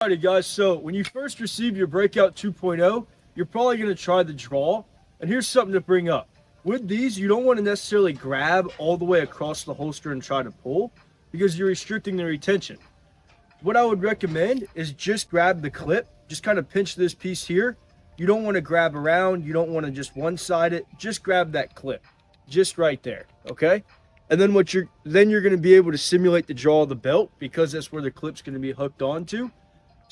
Alrighty guys, so when you first receive your Breakout 2.0, you're probably going to try the draw. And here's something to bring up. With these, you don't want to necessarily grab all the way across the holster and try to pull because you're restricting the retention. What I would recommend is just grab the clip, just kind of pinch this piece here. You don't want to grab around, you don't want to just one-side it, just grab that clip, just right there, okay? And then you're going to be able to simulate the draw of the belt because that's where the clip's going to be hooked onto.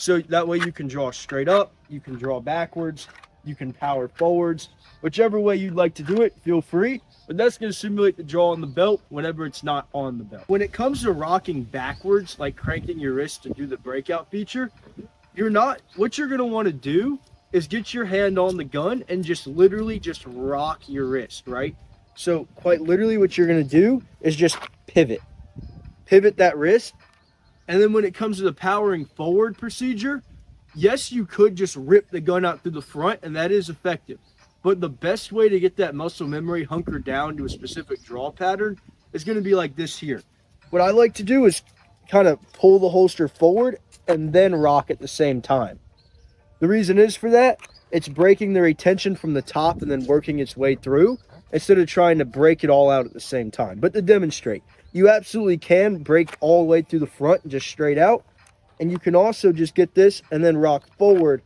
So that way you can draw straight up, you can draw backwards, you can power forwards. Whichever way you'd like to do it, feel free. But that's going to simulate the draw on the belt whenever it's not on the belt. When it comes to rocking backwards, like cranking your wrist to do the breakout feature, what you're going to want to do is get your hand on the gun and just literally just rock your wrist, right? So quite literally what you're going to do is just pivot that wrist. And then when it comes to the powering forward procedure, yes, you could just rip the gun out through the front, and that is effective. But the best way to get that muscle memory hunkered down to a specific draw pattern is going to be like this here. What I like to do is kind of pull the holster forward and then rock at the same time. The reason is for that, it's breaking the retention from the top and then working its way through instead of trying to break it all out at the same time. But to demonstrate, you absolutely can break all the way through the front and just straight out. And you can also just get this and then rock forward.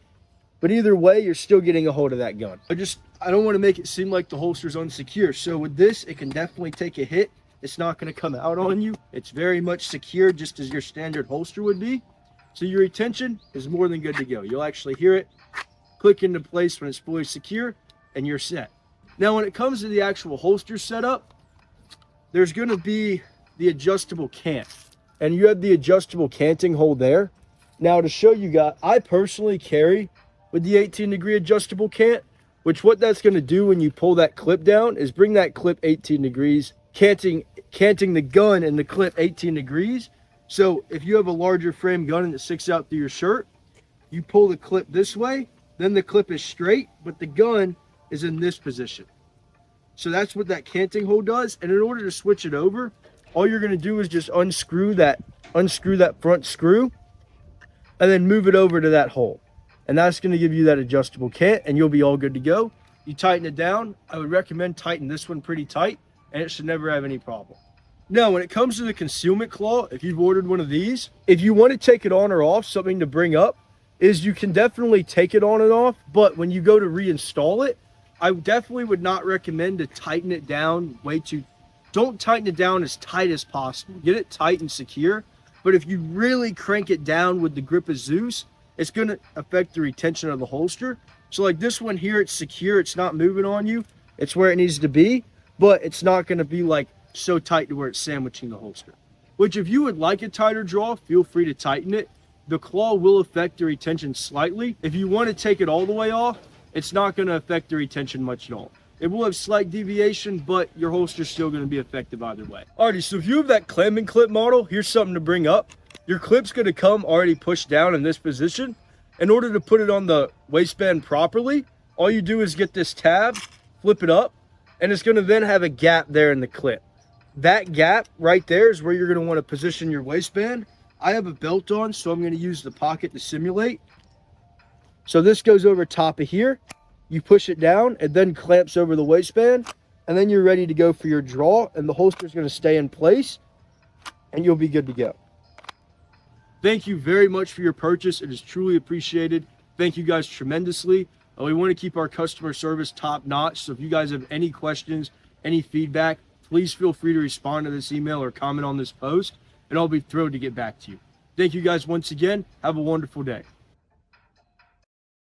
But either way, you're still getting a hold of that gun. I don't want to make it seem like the holster's unsecure. So with this, it can definitely take a hit. It's not going to come out on you. It's very much secure, just as your standard holster would be. So your retention is more than good to go. You'll actually hear it click into place when it's fully secure, and you're set. Now, when it comes to the actual holster setup, there's going to be the adjustable cant. And you have the adjustable canting hole there. Now, to show you guys, I personally carry with the 18-degree adjustable cant, which what that's going to do when you pull that clip down is bring that clip 18 degrees, canting the gun and the clip 18 degrees. So if you have a larger frame gun and it sticks out through your shirt, you pull the clip this way, then the clip is straight, but the gun is in this position. So that's what that canting hole does. And in order to switch it over, all you're going to do is just unscrew that front screw and then move it over to that hole. And that's going to give you that adjustable cant, and you'll be all good to go. You tighten it down. I would recommend tighten this one pretty tight, and it should never have any problem. Now, when it comes to the concealment claw, if you've ordered one of these, if you want to take it on or off, something to bring up is you can definitely take it on and off, but when you go to reinstall it, I definitely would not recommend to tighten it down don't tighten it down as tight as possible. Get it tight and secure, but if you really crank it down with the grip of Zeus, it's going to affect the retention of the holster. So like this one here, it's secure, it's not moving on you, it's where it needs to be, but it's not going to be like so tight to where it's sandwiching the holster. Which if you would like a tighter draw, feel free to tighten it. The claw will affect the retention slightly. If you want to take it all the way off, it's not going to affect the retention much at all. It will have slight deviation, but your holster's still going to be effective either way. Alrighty, so if you have that clamping clip model, here's something to bring up. Your clip's going to come already pushed down in this position. In order to put it on the waistband properly, all you do is get this tab, flip it up, and it's going to then have a gap there in the clip. That gap right there is where you're going to want to position your waistband. I have a belt on, so I'm going to use the pocket to simulate. So this goes over top of here. You push it down, it then clamps over the waistband, and then you're ready to go for your draw, and the holster is going to stay in place, and you'll be good to go. Thank you very much for your purchase. It is truly appreciated. Thank you guys tremendously. We want to keep our customer service top notch, so if you guys have any questions, any feedback, please feel free to respond to this email or comment on this post, and I'll be thrilled to get back to you. Thank you guys once again. Have a wonderful day.